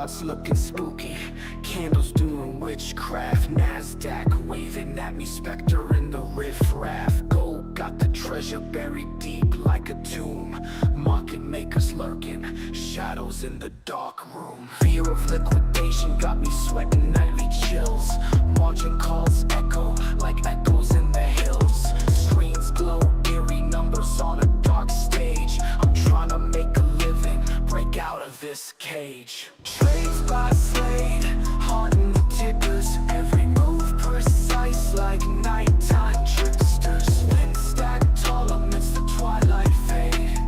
charts looking spooky, candles doing witchcraft, NASDAQ waving at me, specter in the riffraff. Gold got the treasure buried deep like a tomb, market makers lurking, shadows in the dark room. Fear of liquidation got me sweating nightly chills, margin calls echo like echoes in the hills. Screens glow, eerie numbers on a dark stage. I'm trying to make a living, break out of this cage. Trades by slate, hard in the tickers, every move precise like nighttime tricksters. Spin stack tall amidst the twilight fade.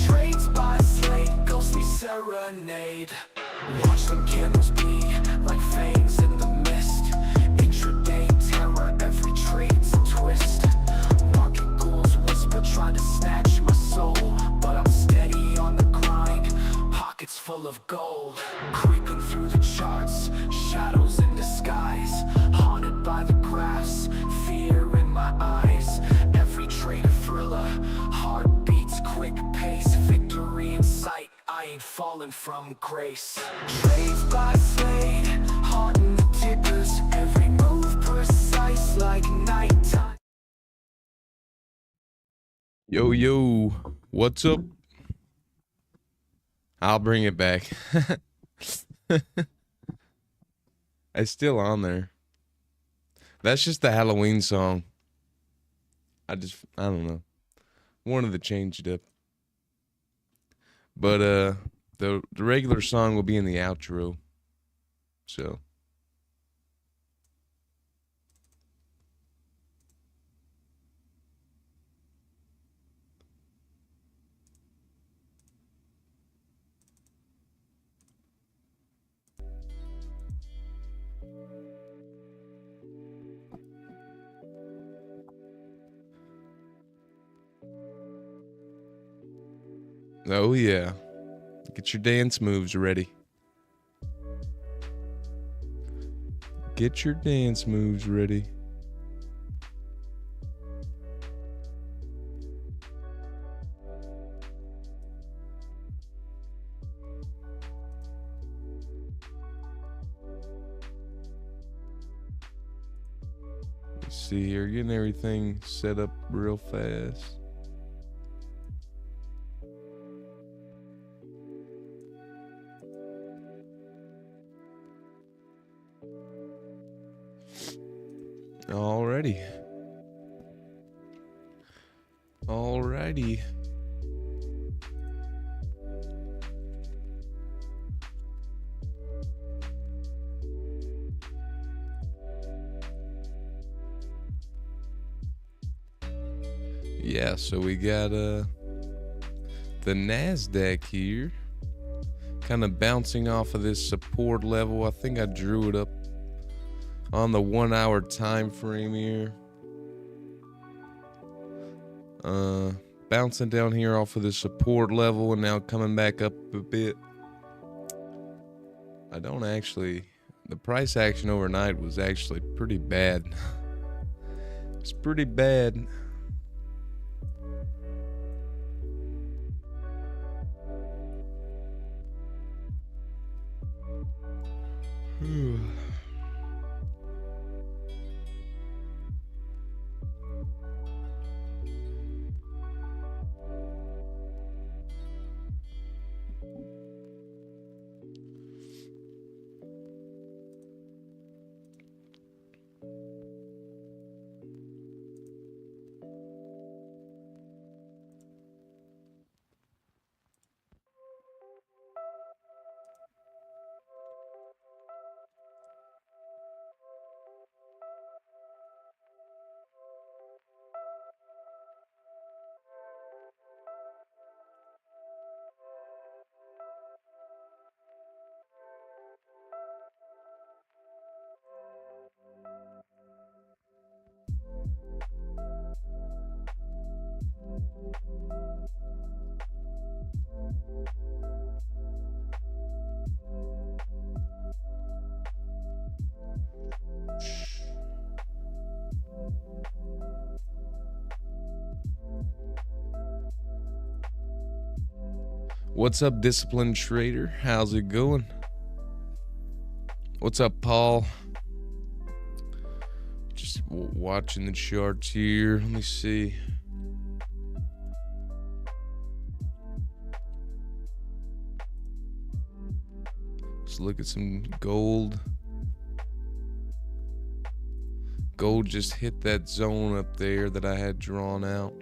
Trades by slate, ghostly serenade. Watch them candles bleed like fangs in the mist. Intraday terror, every trade's a twist. Market ghouls whisper, trying to snatch my soul, but I'm steady on the grind, pockets full of gold. Creeping through the charts, shadows in disguise, haunted by the graphs, fear in my eyes. Every trade a thriller, heart beats, quick pace, victory in sight, I ain't falling from grace. Trades by slate, hard in the tickers, every move precise like nighttime. Yo, yo, what's up? I'll bring it back. It's still on there. That's just the Halloween song. I don't know. Wanted to change it up. But the regular song will be in the outro. So oh yeah. Get your dance moves ready. Get your dance moves ready. Let's see here, getting everything set up real fast. Alrighty. Yeah, so we got the NASDAQ here, kind of bouncing off of this support level. I think I drew it up on the 1 hour time frame here. Bouncing down here off of the support level and now coming back up a bit. The price action overnight was actually pretty bad. It's pretty bad. What's up, disciplined trader? How's it going? What's up, Paul? Just watching the charts here. Let me see. Let's look at some gold. Gold just hit that zone up there that I had drawn out.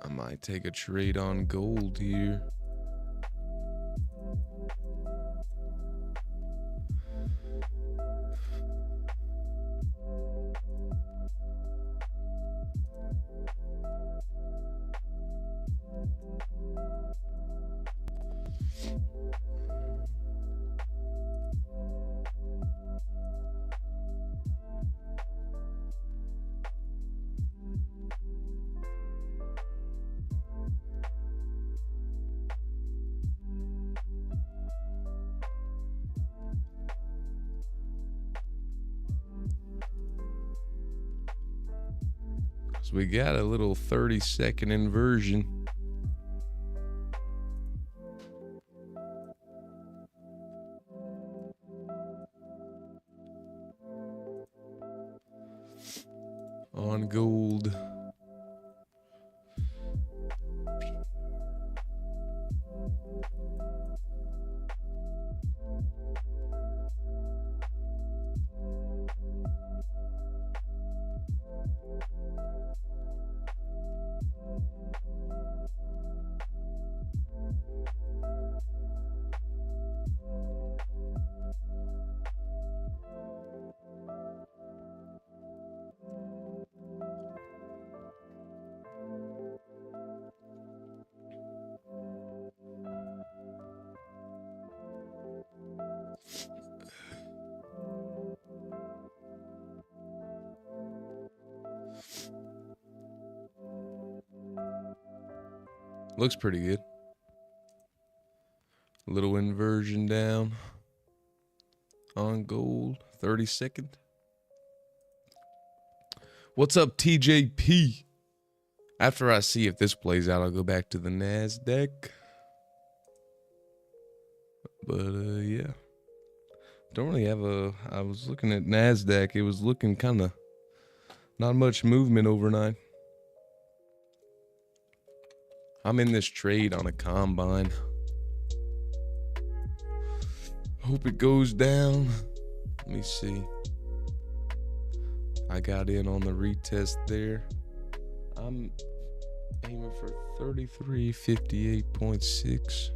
I might take a trade on gold here. So we got a little 30-second inversion. On gold. Looks pretty good. A little inversion down on gold. 30-second. What's up, TJP? After I see if this plays out, I'll go back to the NASDAQ. But, yeah. Don't really have I was looking at NASDAQ. It was looking kind of not much movement overnight. I'm in this trade on a combine. Hope it goes down. Let me see. I got in on the retest there. I'm aiming for 3358.6.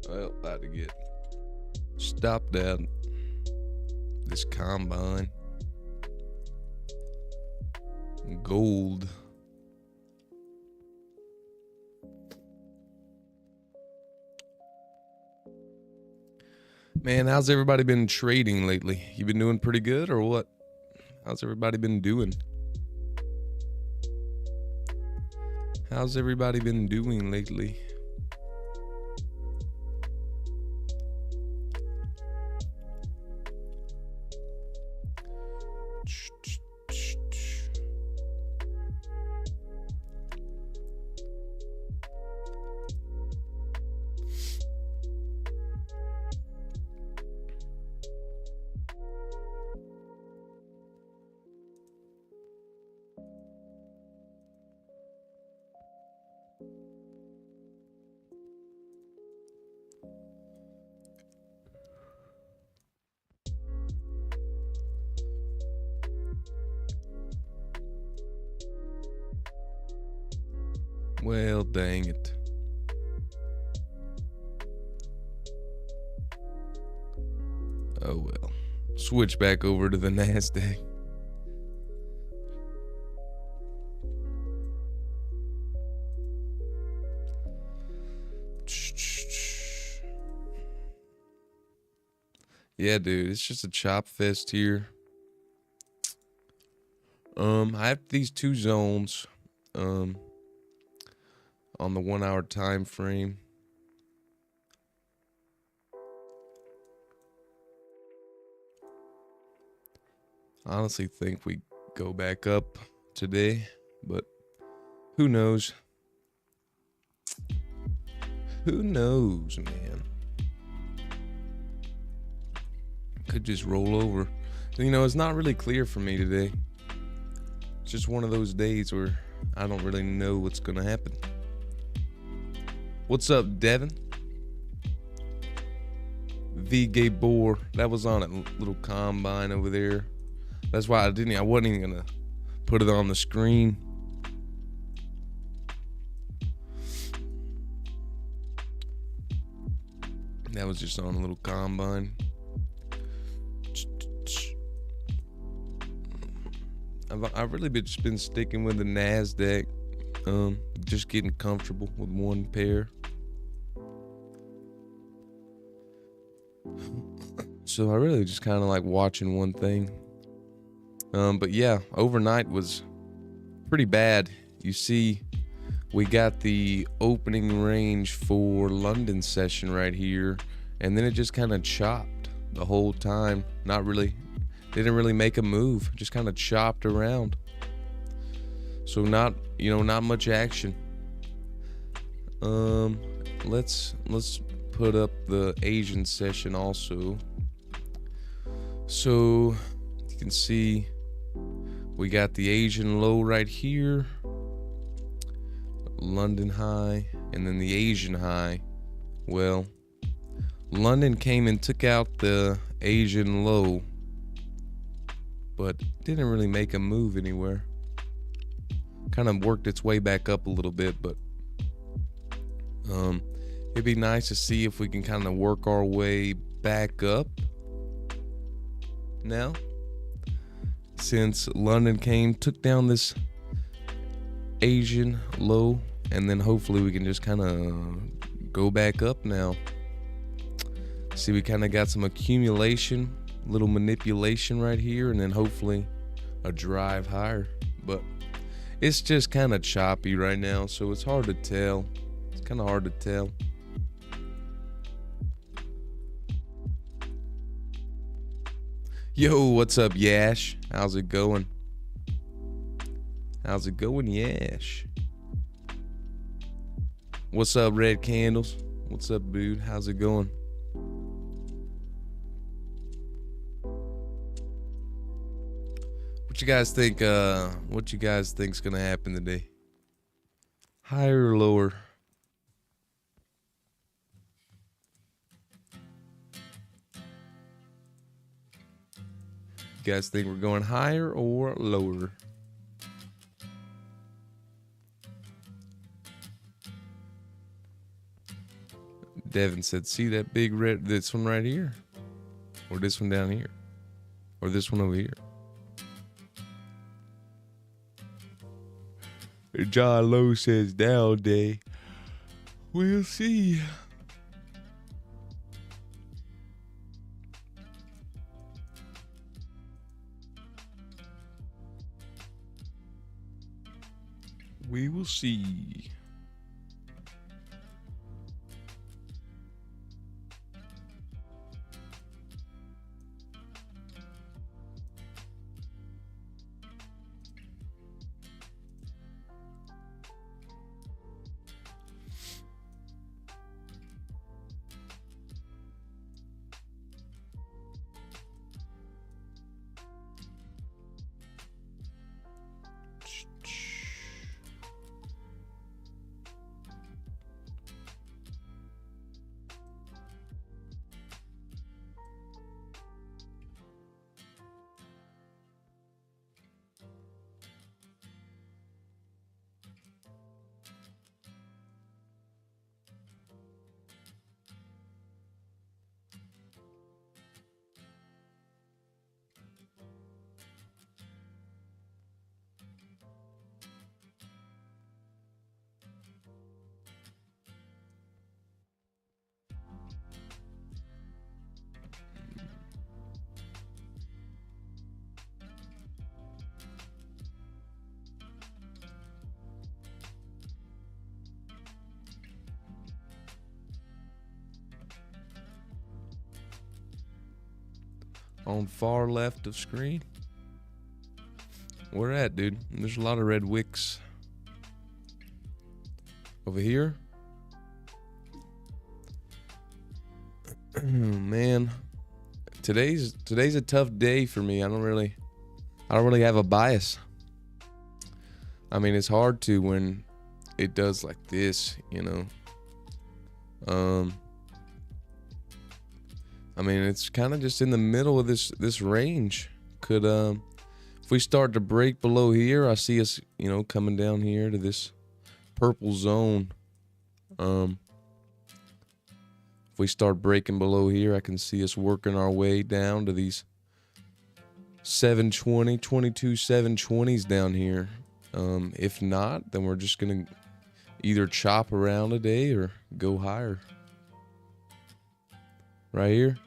Well, about to get stopped at this combine. Gold. Man, how's everybody been trading lately? You been doing pretty good or what? How's everybody been doing? How's everybody been doing lately? Well, dang it. Oh well. Switch back over to the NASDAQ. Yeah, dude, it's just a chop fest here. I have these two zones on the 1 hour time frame. I honestly think we go back up today, but who knows? Who knows, man? Could just roll over. You know, it's not really clear for me today. It's just one of those days where I don't really know what's gonna happen. What's up, Devin? The Gabor. That was on a little combine over there. That's why I wasn't even gonna put it on the screen. That was just on a little combine. I've really just been sticking with the NASDAQ. Just getting comfortable with one pair. So I really just kind of like watching one thing. But yeah, overnight was pretty bad. You see, we got the opening range for London session right here, and then it just kind of chopped the whole time. Didn't really make a move, just kind of chopped around. So not much action. Let's put up the Asian session also. So you can see we got the Asian low right here, London high, and then the Asian high. Well, London came and took out the Asian low, but didn't really make a move anywhere. Kind of worked its way back up a little bit, but it'd be nice to see if we can kind of work our way back up now, since London took down this Asian low, and then hopefully we can just kind of go back up now. See, we kind of got some accumulation, little manipulation right here, and then hopefully a drive higher. But it's just kind of choppy right now, so it's hard to tell. It's kind of hard to tell. Yo, what's up, Yash? How's it going? How's it going, Yash? What's up, Red Candles? What's up, dude? How's it going? What you guys think? What you guys think's gonna happen today? Higher or lower? You guys think we're going higher or lower? Devin said, see that big red, this one right here? Or this one down here? Or this one over here? John Lowe says down day. We'll see. We will see. on far left of screen. Where at, dude? There's a lot of red wicks. Over here. Man, today's a tough day for me. I don't really have a bias. I mean, it's hard to when it does like this, you know. I mean, it's kind of just in the middle of this range. Could if we start to break below here, I see us, you know, coming down here to this purple zone. If we start breaking below here, I can see us working our way down to these 720, 22 720s down here. If not, then we're just gonna either chop around today or go higher. Right here.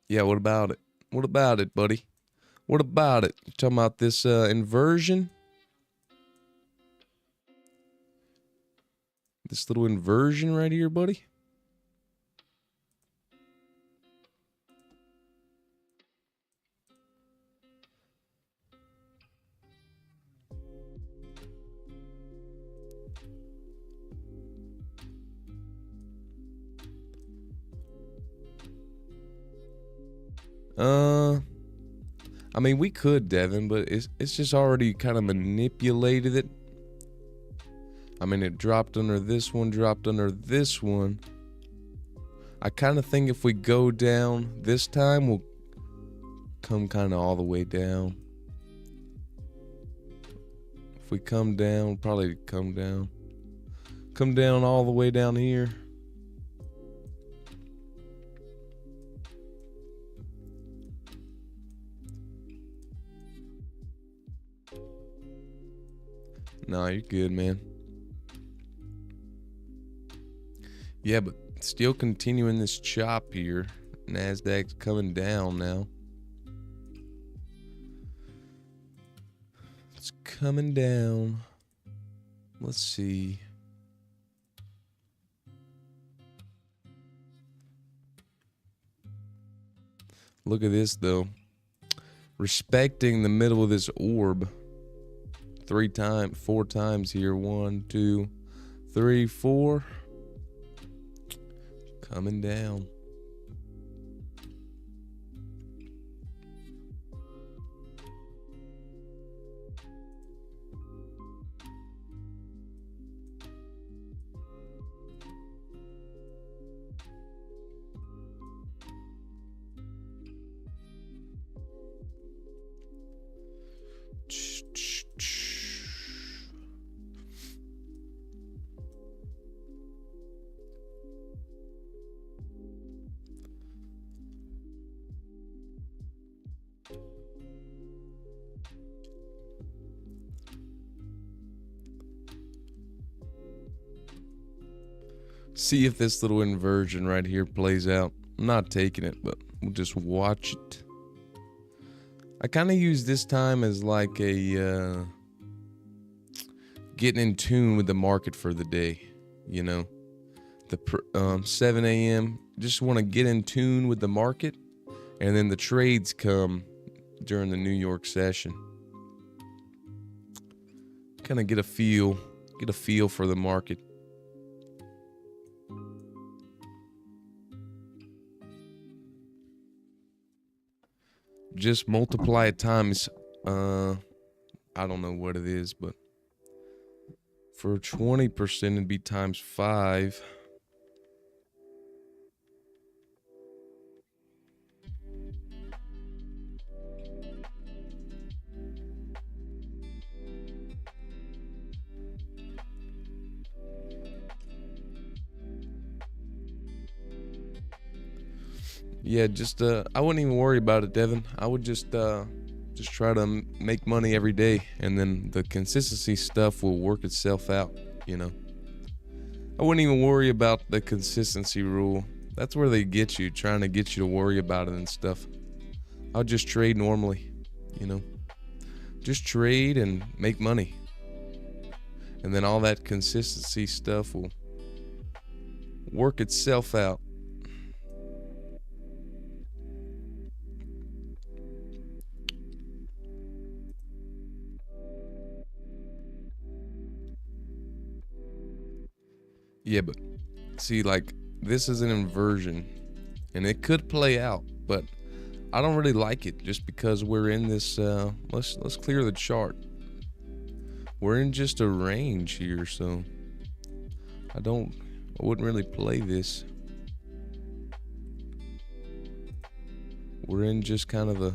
Yeah, what about it? What about it, buddy? What about it? You talking about this inversion? This little inversion right here, buddy? I mean, we could, Devin, but it's just already kind of manipulated it. I mean, it dropped under this one, dropped under this one. I kind of think if we go down this time, we'll come kind of all the way down. If we come down, we'll probably come down. Come down all the way down here. No, you're good, man. Yeah, but still continuing this chop here. Nasdaq's coming down now. It's coming down. Let's see. Look at this, though. Respecting the middle of this orb. 4 times here. 1, 2, 3, 4. Coming down. See if this little inversion right here plays out. I'm not taking it, but we'll just watch it. I kind of use this time as like a getting in tune with the market for the day. You know, the 7 a.m. Just want to get in tune with the market, and then the trades come during the New York session. Kind of get a feel for the market. Just multiply it times, I don't know what it is, but for 20% it'd be times 5. Yeah, just I wouldn't even worry about it, Devin. I would just try to make money every day, and then the consistency stuff will work itself out, you know. I wouldn't even worry about the consistency rule. That's where they get you, trying to get you to worry about it and stuff. I'll just trade normally. you know, just trade and make money. And then all that consistency stuff will work itself out. Yeah, but see, like, this is an inversion and it could play out, but I don't really like it just because we're in this let's clear the chart. We're in just a range here, so I wouldn't really play this. We're in just kind of a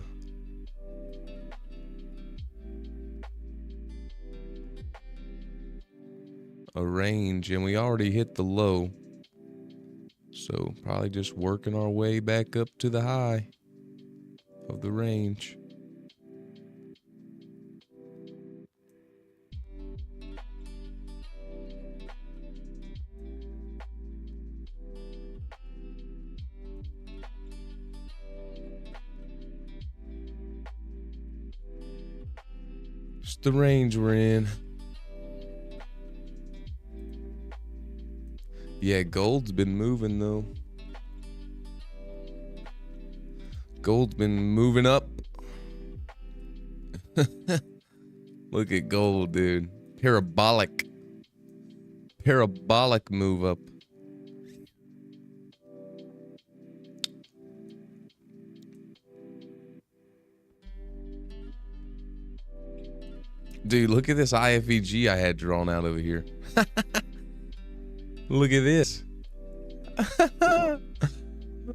range, and we already hit the low, so probably just working our way back up to the high of the range. Just the range we're in. Yeah, gold's been moving though. Gold's been moving up. Look at gold, dude. Parabolic move up. Dude, look at this IFEG I had drawn out over here. Look at this.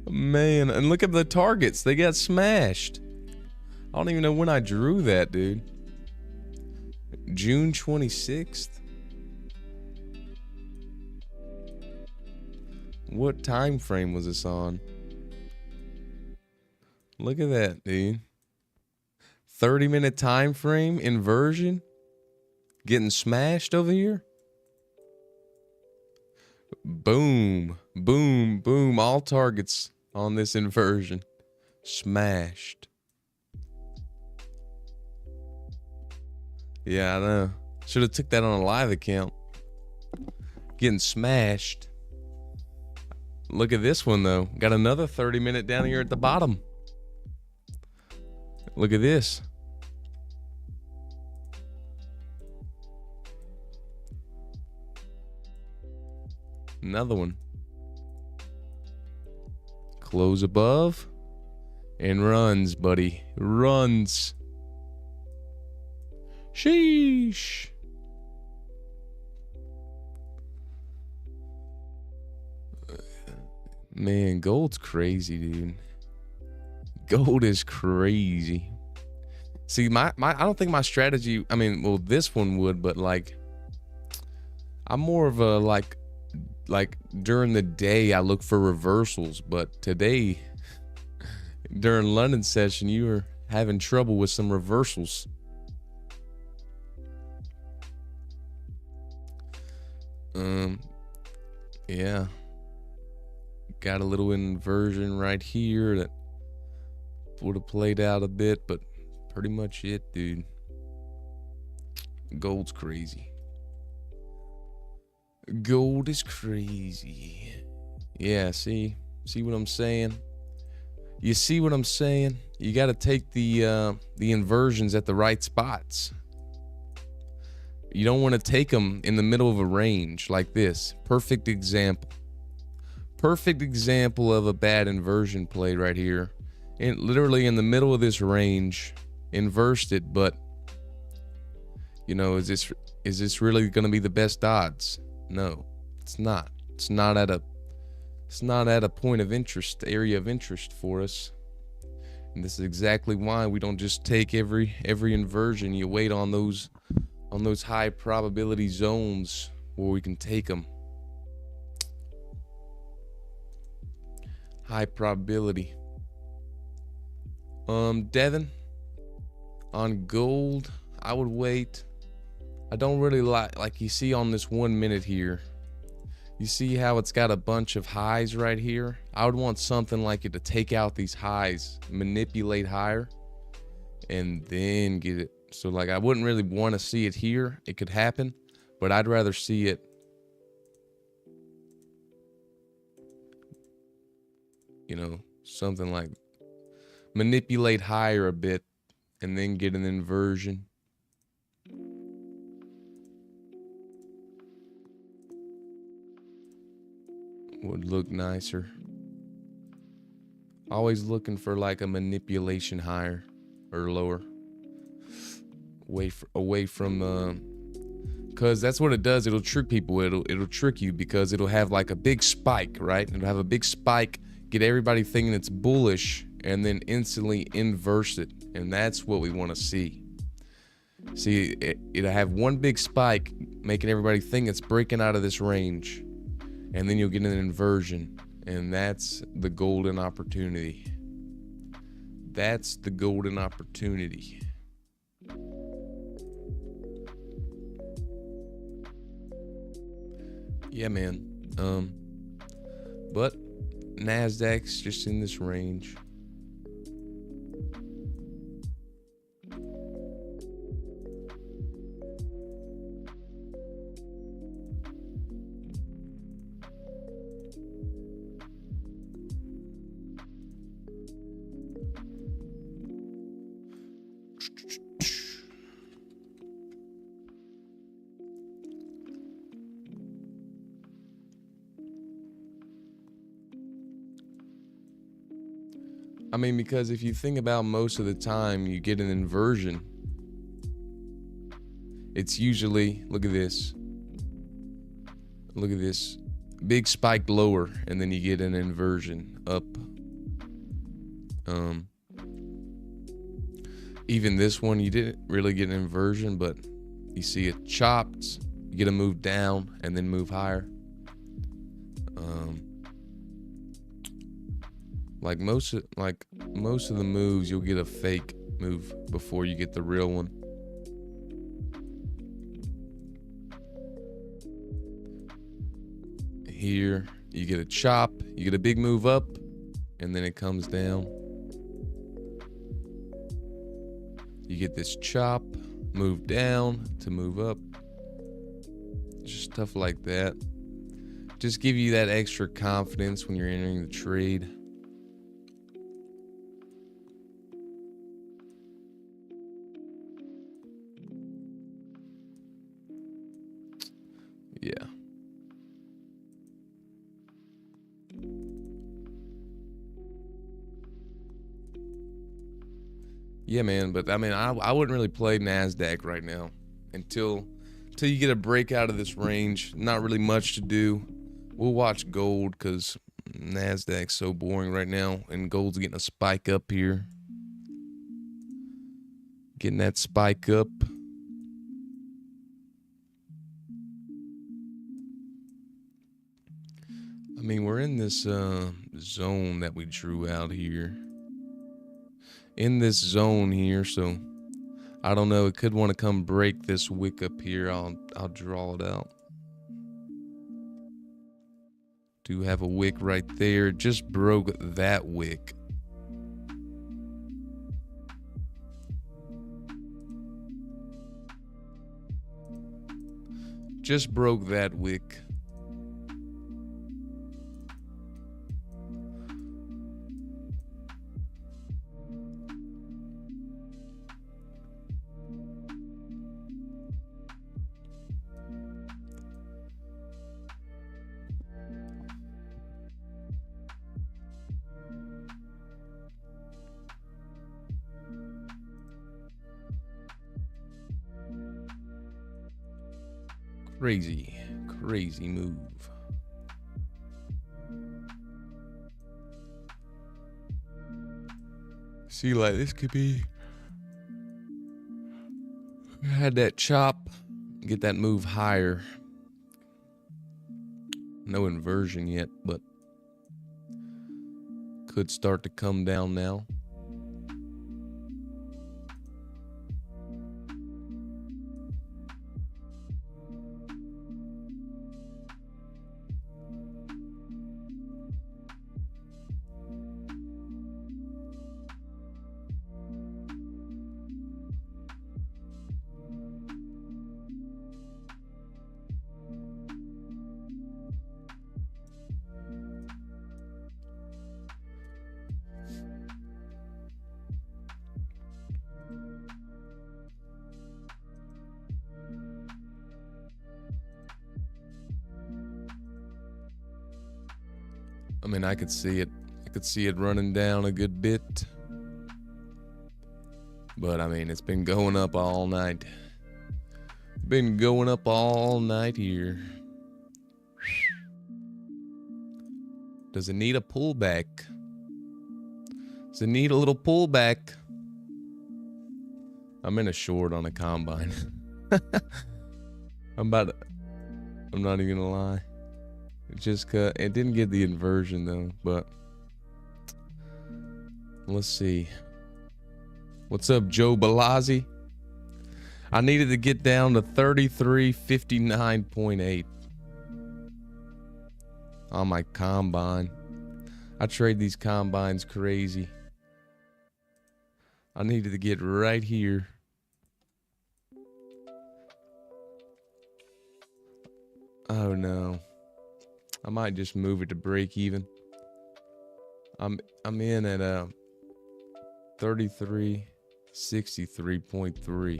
Man, and look at the targets. They got smashed. I don't even know when I drew that, dude. June 26th? What time frame was this on? Look at that, dude. 30-minute time frame inversion, getting smashed over here. Boom, boom, boom. All targets on this inversion smashed. Yeah, I know. Should have took that on a live account. Getting smashed. Look at this one though. Got another 30-minute down here at the bottom. Look at this. Another one. Close above and runs, buddy. Runs. Sheesh. Man, gold's crazy, dude. Gold is crazy. See, I don't think my strategy, I mean, well, this one would, but like, I'm more of a like during the day I look for reversals, but today during London session you were having trouble with some reversals. Yeah, got a little inversion right here that would have played out a bit, but pretty much it, dude. Gold's crazy. Gold is crazy. Yeah, see what I'm saying? You see what I'm saying? You got to take the inversions at the right spots. You don't want to take them in the middle of a range like this. Perfect example. Perfect example of a bad inversion play right here. And literally in the middle of this range, inversed it, but you know, is this really going to be the best odds? No, it's not. It's not at a point of interest, area of interest for us. And this is exactly why we don't just take every inversion. You wait on those high probability zones where we can take them. High probability. Devin, on gold, I would wait. I don't really like you see on this 1 minute here. You see how it's got a bunch of highs right here? I would want something like it to take out these highs, manipulate higher, and then get it. So like I wouldn't really want to see it here. It could happen, but I'd rather see it, you know, something like manipulate higher a bit and then get an inversion. Would look nicer. Always looking for like a manipulation higher or lower. Away from because that's what it does. It'll trick people. It'll trick you because it'll have like a big spike, right? It'll have a big spike, get everybody thinking it's bullish, and then instantly inverse it. And that's what we want to see. See, it'll have one big spike, making everybody think it's breaking out of this range. And then you'll get an inversion. And that's the golden opportunity. That's the golden opportunity. Yeah, man. But Nasdaq's just in this range. I mean, because if you think about most of the time you get an inversion, it's usually, look at this, big spike lower, and then you get an inversion up. Even this one, you didn't really get an inversion, but you see it chopped, you get a move down and then move higher. Like most of the moves, you'll get a fake move before you get the real one. Here, you get a chop, you get a big move up, and then it comes down. You get this chop, move down to move up. Just stuff like that. Just give you that extra confidence when you're entering the trade. Yeah. Yeah, man, but I mean, I wouldn't really play Nasdaq right now until you get a break out of this range. Not really much to do. We'll watch gold because Nasdaq's so boring right now, and gold's getting a spike up here. Getting that spike up. I mean, we're in this zone that we drew out here. In this zone here, so I don't know. It could want to come break this wick up here. I'll draw it out. Do have a wick right there. Just broke that wick. Just broke that wick. Crazy move. See, like this could be, had that chop, get that move higher. No inversion yet, but could start to come down now. mean, I could see it. I could see it running down a good bit. But I mean, it's been going up all night. Been going up all night here. Does it need a pullback? Does it need a little pullback? I'm in a short on a combine. I'm not even gonna lie. It didn't get the inversion though, but let's see. What's up, Joe Balazzi? I needed to get down to 33.59.8 on my combine. I trade these combines crazy. I needed to get right here. Oh no. I might just move it to break even. I'm in at 33.63.3.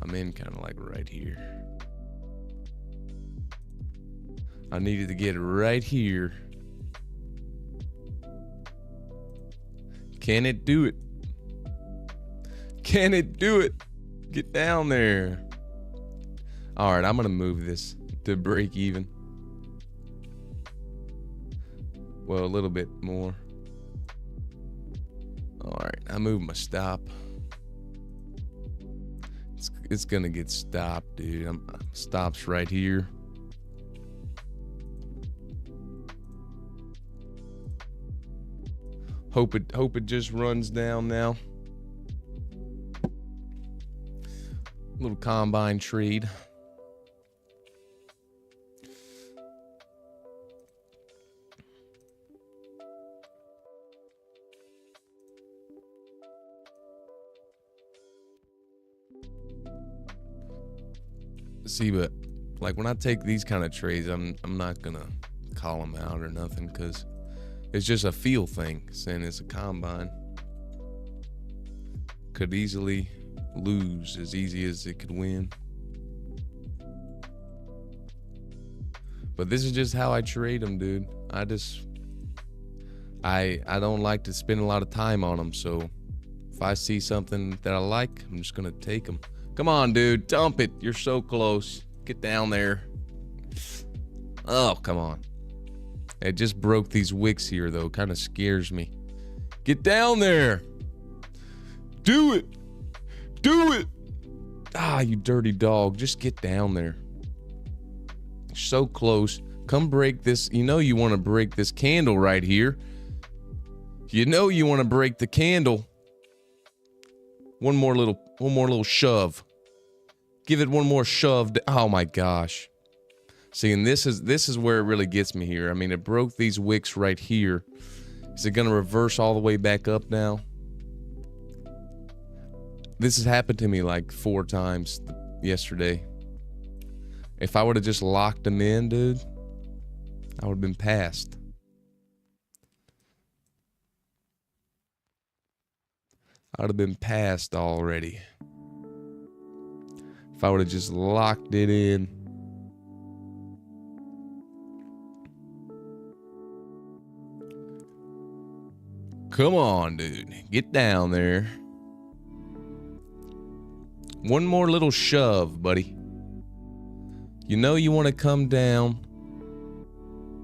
I'm in kind of like right here. I needed to get right here. Can it do it? Can it do it? Get down there. All right, I'm going to move this to break even. Well, a little bit more. All right, I moved my stop. It's going to get stopped, dude. Stops right here. Hope it just runs down now. Little combine trade. See, but like when I take these kind of trades, I'm not gonna call them out or nothing, because it's just a feel thing. Saying it's a combine, could easily lose as easy as it could win. But this is just how I trade them, dude. I don't like to spend a lot of time on them. So if I see something that I like, I'm just gonna take them. Come on, dude, dump it. You're so close. Get down there. Oh, come on. It just broke these wicks here, though. Kind of scares me. Get down there. Do it. Do it. Ah, you dirty dog. Just get down there. You're so close. Come break this. You know you want to break this candle right here. You know you want to break the candle. One more little shove. Give it one more shove. Oh my gosh. See, and this is where it really gets me here. I mean, it broke these wicks right here. Is it going to reverse all the way back up now? This has happened to me like 4 times yesterday. If I would have just locked them in, dude, I would have been passed. I would have been passed already. If I would have just locked it in. Come on, dude. Get down there. One more little shove, buddy. You know you want to come down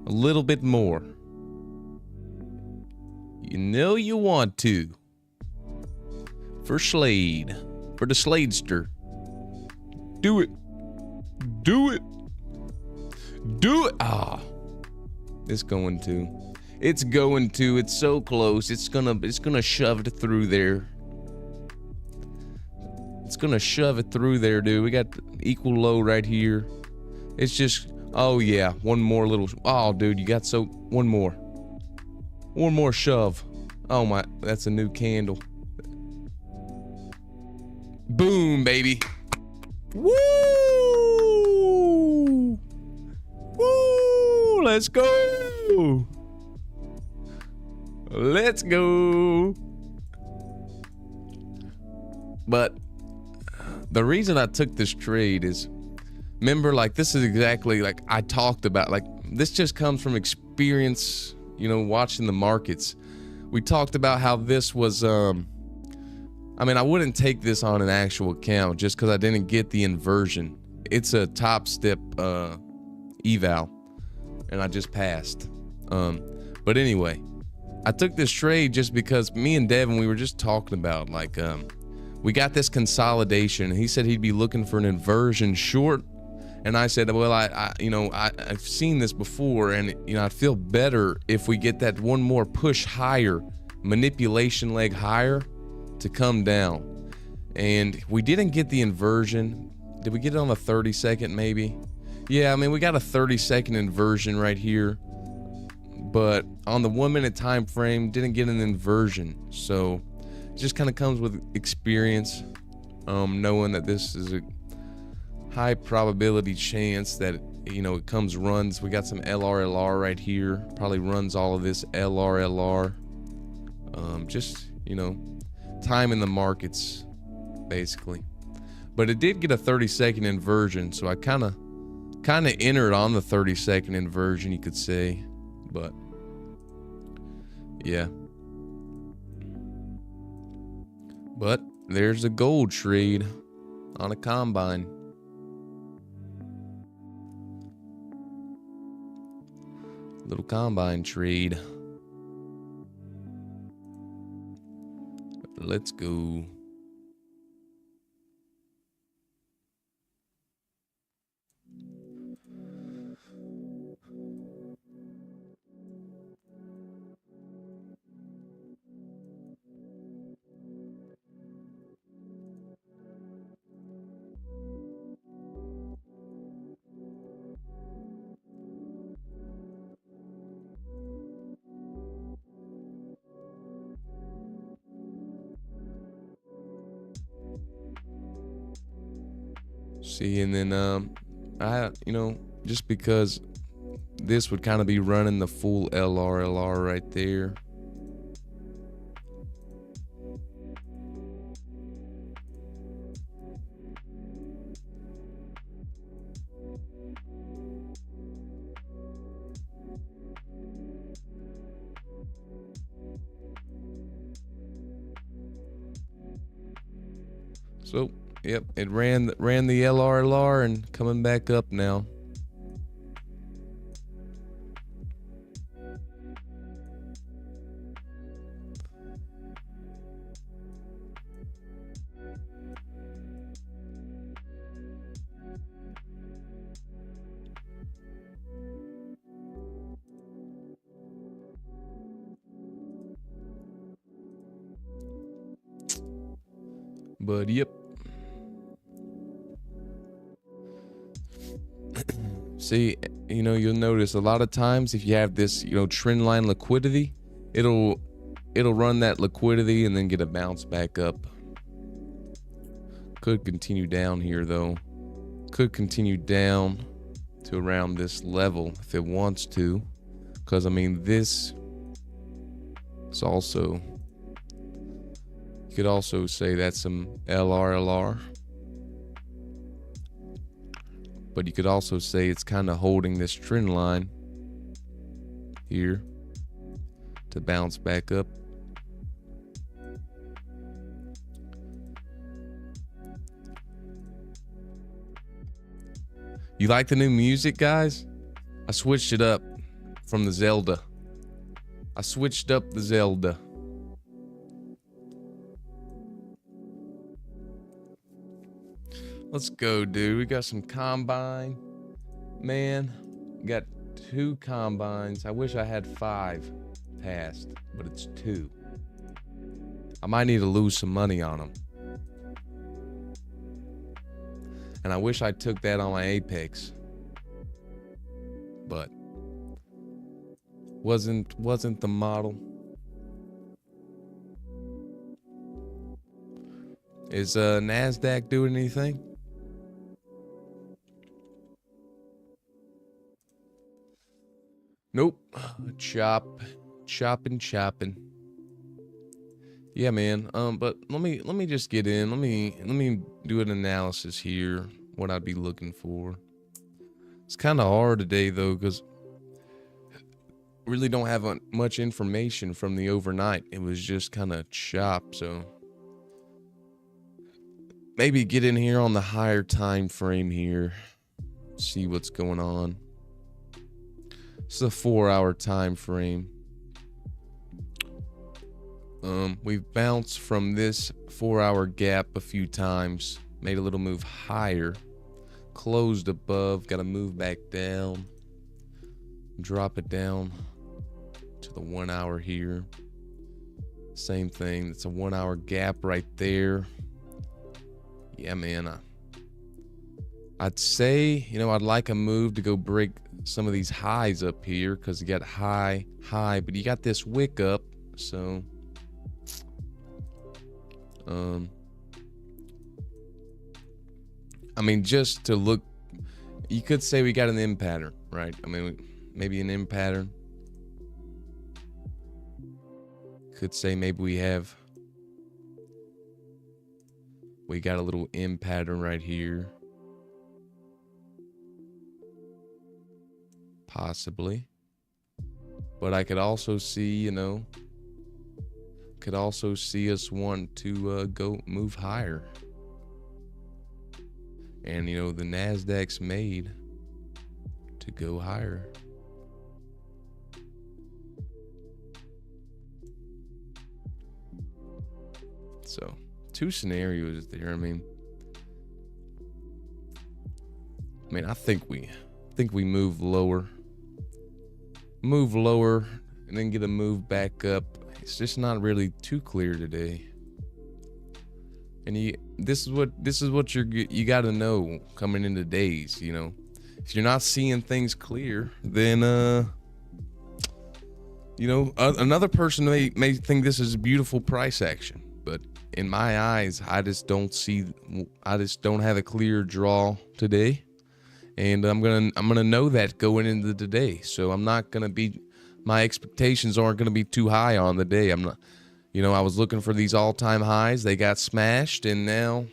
a little bit more. You know you want to. For Slade. For the Sladester. Do it. Do it. Do it. Ah. It's going to. It's going to. It's so close. It's gonna shove it through there. It's gonna shove it through there, dude. We got equal low right here. It's just, oh yeah, one more little, oh dude, you got so, one more shove. Oh my, that's a new candle. Boom, baby. Woo! Woo! Let's go! Let's go! But The reason I took this trade is, remember, like, this is exactly like I talked about. Like, this just comes from experience, you know, watching the markets. We talked about how this was, I mean, I wouldn't take this on an actual account just because I didn't get the inversion. It's a top step eval, and I just passed. But anyway, I took this trade just because me and Devin, we were just talking about, like, we got this consolidation. He said he'd be looking for an inversion short. And I said, well, I've seen this before, and, you know, I'd feel better if we get that one more push higher, manipulation leg higher, to come down. And we didn't get the inversion. Did we get it on the 30-second maybe? Yeah, I mean, we got a 30-second inversion right here. But on the 1 minute time frame, didn't get an inversion. So it just kind of comes with experience, knowing that this is a high probability chance that, you know, it comes runs. We got some LRLR right here, probably runs all of this LRLR. Just, you know, time in the markets basically. But it did get a 30-second inversion, so I kind of entered on the 30-second inversion, you could say. But yeah, but there's a gold trade on a combine. Little combine trade. Let's go. See, and then you know, just because this would kind of be running the full LRLR right there. So, yep, it ran the LRLR and coming back up now. But yep. See, you know, you'll notice a lot of times if you have this, you know, trend line liquidity, it'll run that liquidity and then get a bounce back up. Could continue down here though. Could continue down to around this level if it wants to, because I mean, this is also, you could also say that's some LRLR. But you could also say it's kind of holding this trend line here to bounce back up. You like the new music, guys? I switched it up from the Zelda. I switched up the Zelda. Let's go, dude. We got some combine. Man, we got 2 combines. I wish I had 5 passed, but it's 2. I might need to lose some money on them. And I wish I took that on my Apex. But wasn't the model. Is NASDAQ doing anything? Nope. Chopping. Yeah, man. But let me just get in. Let me do an analysis here. What I'd be looking for. It's kind of hard today though, because really don't have much information from the overnight. It was just kind of chop. So maybe get in here on the higher time frame here. See what's going on. It's a 4-hour time frame. We've bounced from this 4-hour gap a few times, made a little move higher, closed above, got to move back down, drop it down to the 1 hour here. Same thing, it's a 1 hour gap right there. Yeah, man, I'd say, I'd like a move to go break some of these highs up here, because you got high, but you got this wick up, so I mean, just to look, you could say we got an M pattern, right? I mean, maybe an M pattern. Could say maybe we got a little M pattern right here. Possibly. But I could also see, could also see us want to go move higher. And, the NASDAQ's made to go higher. So, two scenarios there. I mean, I think we move lower, and then get a move back up. It's just not really too clear today. And this is what you got to know coming into days. If you're not seeing things clear, then another person may think this is a beautiful price action, but in my eyes, I just don't have a clear draw today. And I'm gonna know that going into the day. So my expectations aren't gonna be too high on the day. I'm not, I was looking for these all-time highs. They got smashed, and now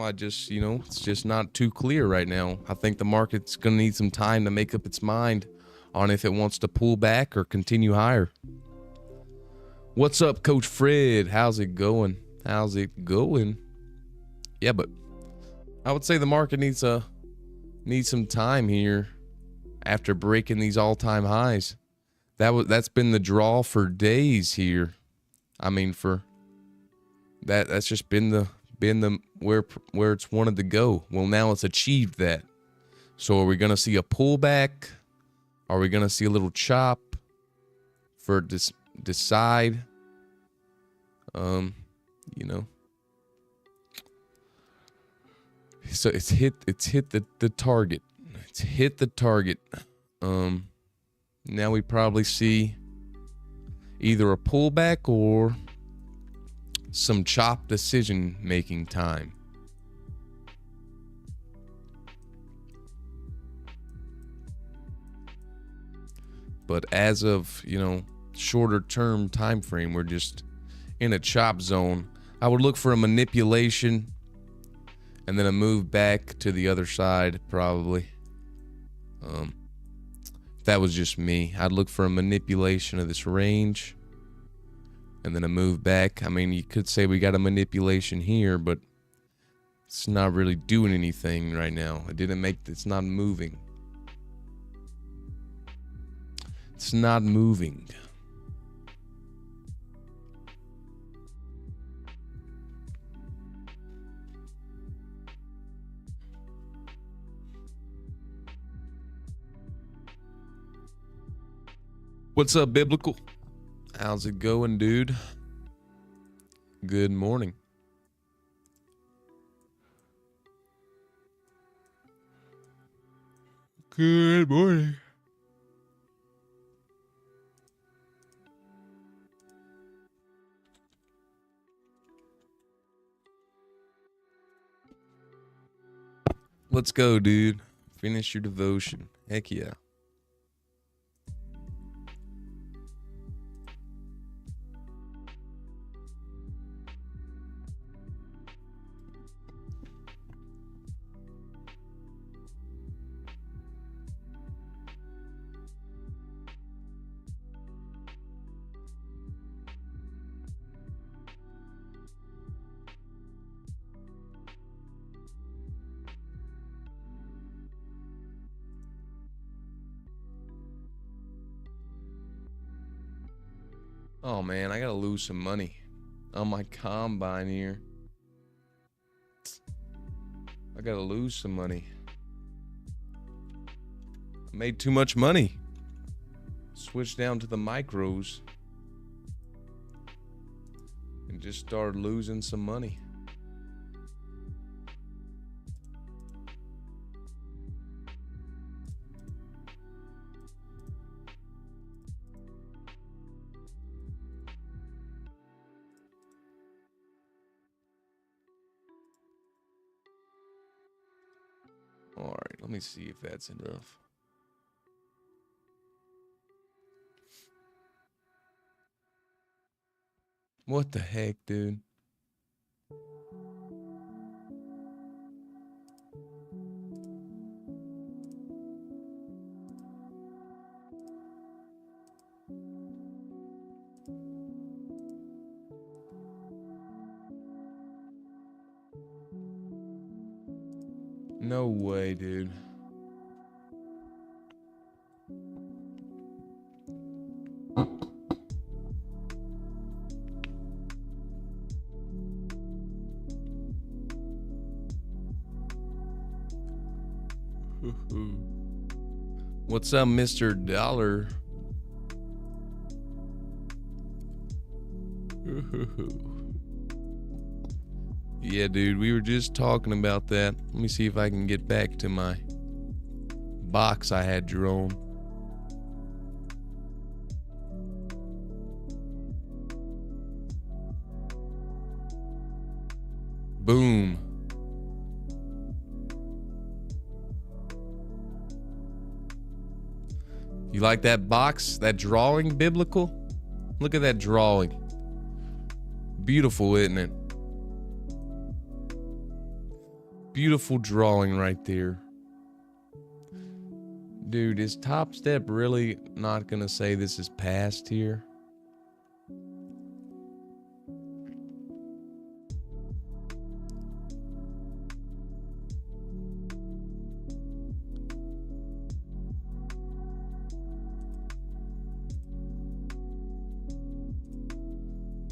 I just, it's just not too clear right now. I think the market's gonna need some time to make up its mind on if it wants to pull back or continue higher. What's up, Coach Fred? How's it going? Yeah, but I would say the market needs some time here after breaking these all-time highs. That's been the draw for days here. I mean, for that's just been the where it's wanted to go. Well, now it's achieved that. So are we gonna see a pullback? Are we gonna see a little chop for decide? So it's hit the target. It's hit the target. Now we probably see either a pullback or some chop decision making time. But as of, shorter term time frame, we're just in a chop zone. I would look for a manipulation and then a move back to the other side, probably. If that was just me, I'd look for a manipulation of this range and then a move back. I mean, you could say we got a manipulation here, but it's not really doing anything right now. It's not moving. It's not moving. What's up, Biblical? How's it going, dude? Good morning. Good morning. Let's go, dude. Finish your devotion. Heck yeah. Oh man, I gotta lose some money on my combine here. I gotta lose some money. I made too much money. Switch down to the micros and just started losing some money. All right, let me see if that's enough. What the heck, dude? No way, dude. What's up, Mr. Dollar? Yeah, dude, we were just talking about that. Let me see if I can get back to my box I had drawn. Boom. You like that box? That drawing, biblical? Look at that drawing. Beautiful, isn't it? Beautiful drawing right there. Dude, is Top Step really not gonna say this is past here?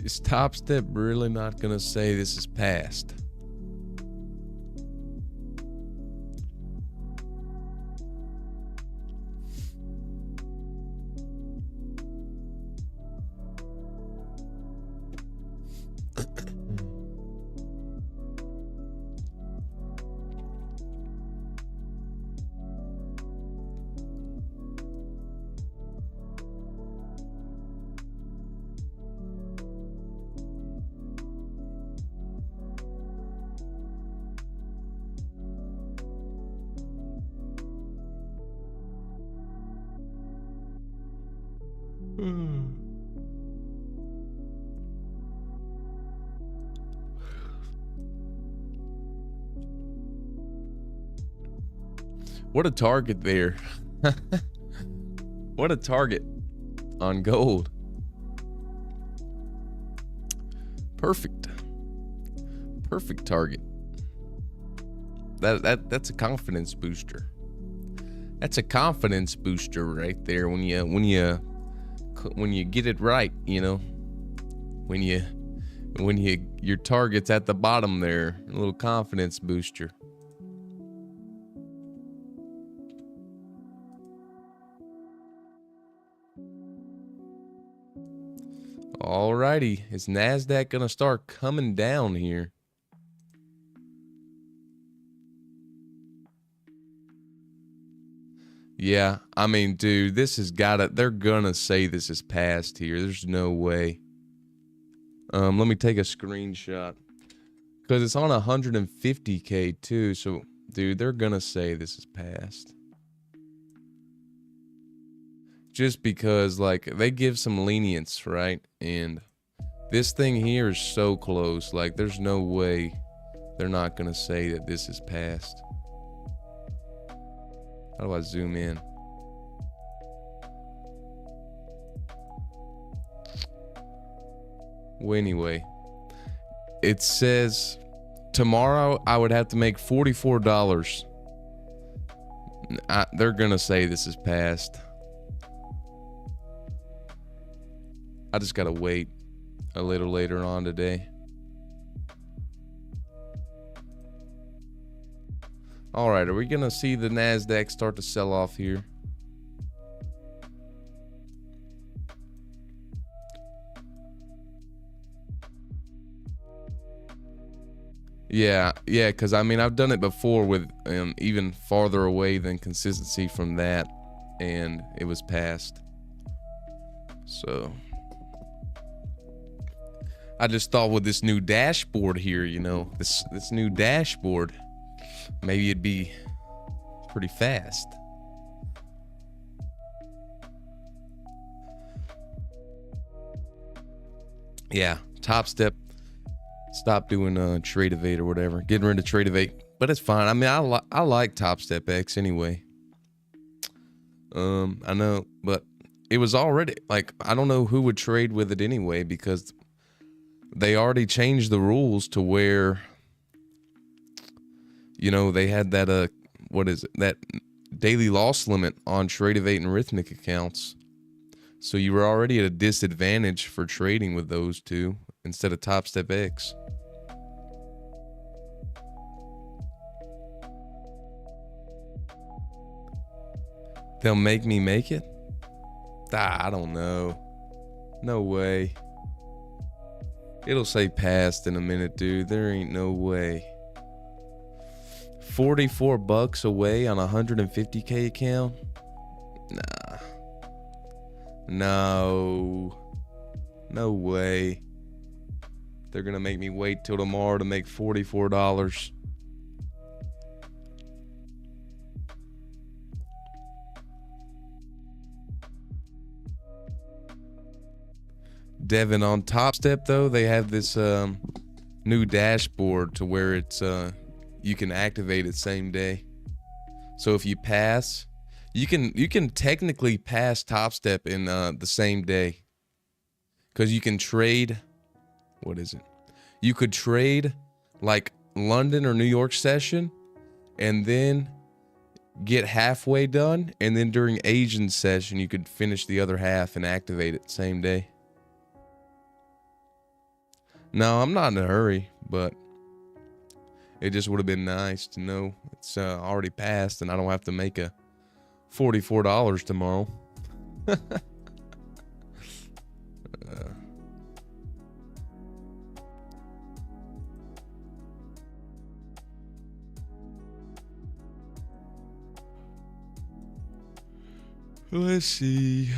Is Top Step really not gonna say this is past? What a target there. What a target on gold. Perfect. Perfect target. That's a confidence booster. That's a confidence booster right there when you get it right, you know. When your target's at the bottom there, a little confidence booster. Alrighty, is NASDAQ gonna start coming down here? Yeah, I mean, dude, this has gotta, they're gonna say this is past here. There's no way. Let me take a screenshot. Because it's on 150K too, so, dude, they're gonna say this is past. Just because, like, they give some lenience, right? And this thing here is so close. Like, there's no way they're not gonna say that this is past. How do I zoom in? Well, anyway, it says tomorrow I would have to make $44. They're gonna say this is past. I just gotta wait a little later on today. All right, are we gonna see the NASDAQ start to sell off here? Yeah, because I mean, I've done it before with even farther away than consistency from that, and it was passed. So I just thought with this new dashboard here, you know, this new dashboard, maybe it'd be pretty fast. Yeah, Top Step. Stop doing Tradeify or whatever. Getting rid of Tradeify, but it's fine. I mean, I like Top Step X anyway. I know, but it was already like, I don't know who would trade with it anyway, because they already changed the rules to where, you know, they had that what is it, that daily loss limit on Tradeify and Rhythmic accounts. So you were already at a disadvantage for trading with those two instead of Top Step X. They'll make me make it? I don't know. No way. It'll say passed in a minute, dude. There ain't no way. $44 away on a 150K account? Nah. No. No way. They're gonna make me wait till tomorrow to make $44. Devin, on Top Step though, they have this new dashboard to where it's you can activate it same day. So if you pass, you can technically pass Top Step in the same day, because you can trade. What is it? You could trade like London or New York session, and then get halfway done, and then during Asian session you could finish the other half and activate it same day. No, I'm not in a hurry, but it just would have been nice to know it's already passed and I don't have to make a $44 tomorrow. Let's see.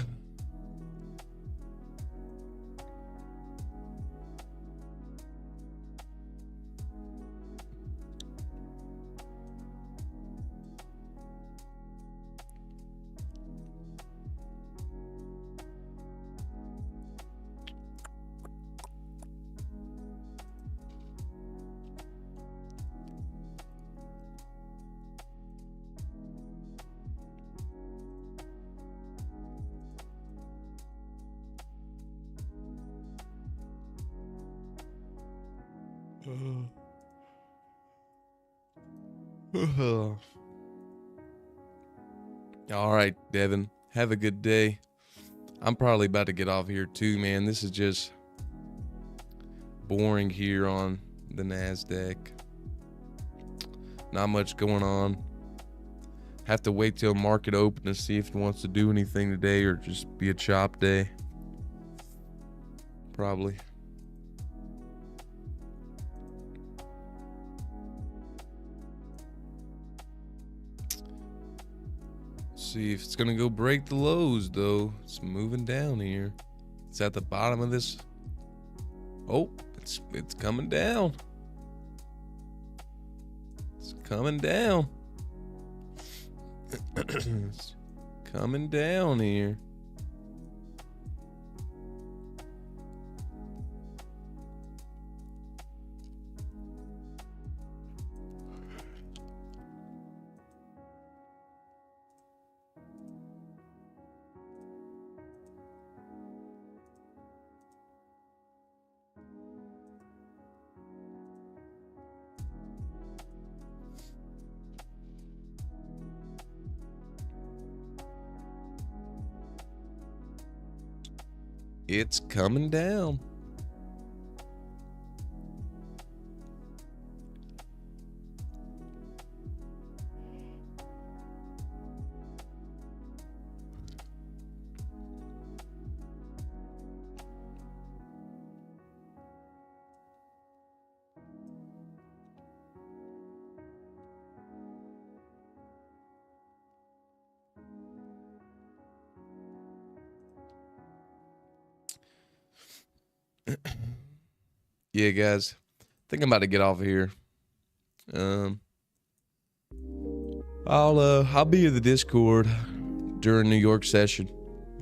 All right, Devin, have a good day. I'm probably about to get off here too, man. This is just boring here on the NASDAQ. Not much going on. Have to wait till market open to see if it wants to do anything today or just be a chop day. Probably. See if it's gonna go break the lows though. It's moving down here. It's at the bottom of this. Oh, it's coming down. It's coming down. It's coming down here. it's coming down. Yeah, guys, I think I'm about to get off of here. I'll be in the Discord during New York session,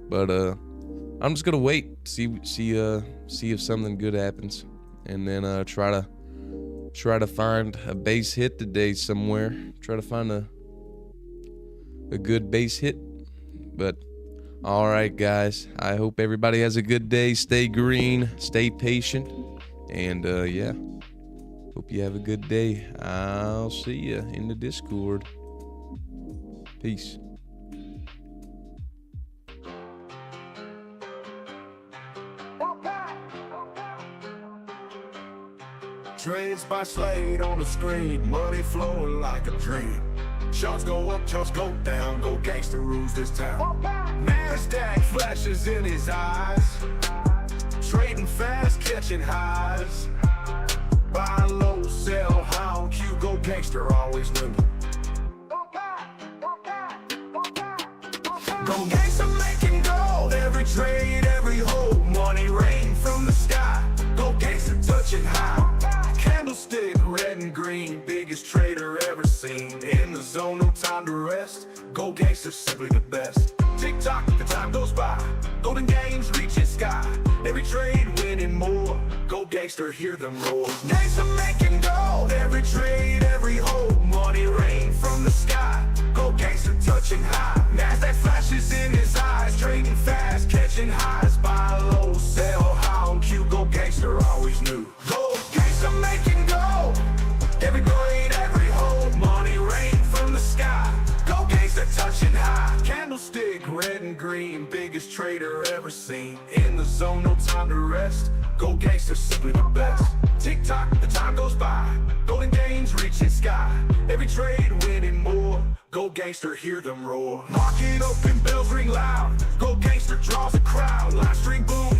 but I'm just gonna wait, see if something good happens, and then try to find a base hit today somewhere. Try to find a good base hit. But all right, guys, I hope everybody has a good day. Stay green, stay patient, and yeah, hope you have a good day. I'll see you in the Discord. Peace. Trades by Slade on the screen, money flowing like a dream. Shots go up, shots go down, go gangster rules this town. NASDAQ flashes in his eyes, trading fast, catching highs. Buy low, sell high on Q, go gangster, always knew. Go gangster making gold, every trade, every hold, money rain from the sky. Go gangster touching high. Candlestick, red and green, biggest trader ever seen. In the zone, no time to rest. Go gangster, simply the best. Tick tock, the time goes by. Golden games reaching sky. Every trade winning more. Go gangster, hear them roar. Gangster making gold, every trade, every hold, money rain from the sky. Go gangster touching high. NASDAQ flashes in his eyes, trading fast, catching highs. Buy low, sell high on Q. Go gangster, always knew. Go gangster making gold, every grade, every hold, money rain from the sky. Go gangster touching high. Candlestick, red and green, biggest trader ever seen. In the zone, no time to rest. Go gangster, simply the best. Tick tock, the time goes by. Golden gains reaching sky. Every trade winning more. Go gangster, hear them roar. Market open, bells ring loud. Go gangster draws a crowd. Live stream boom.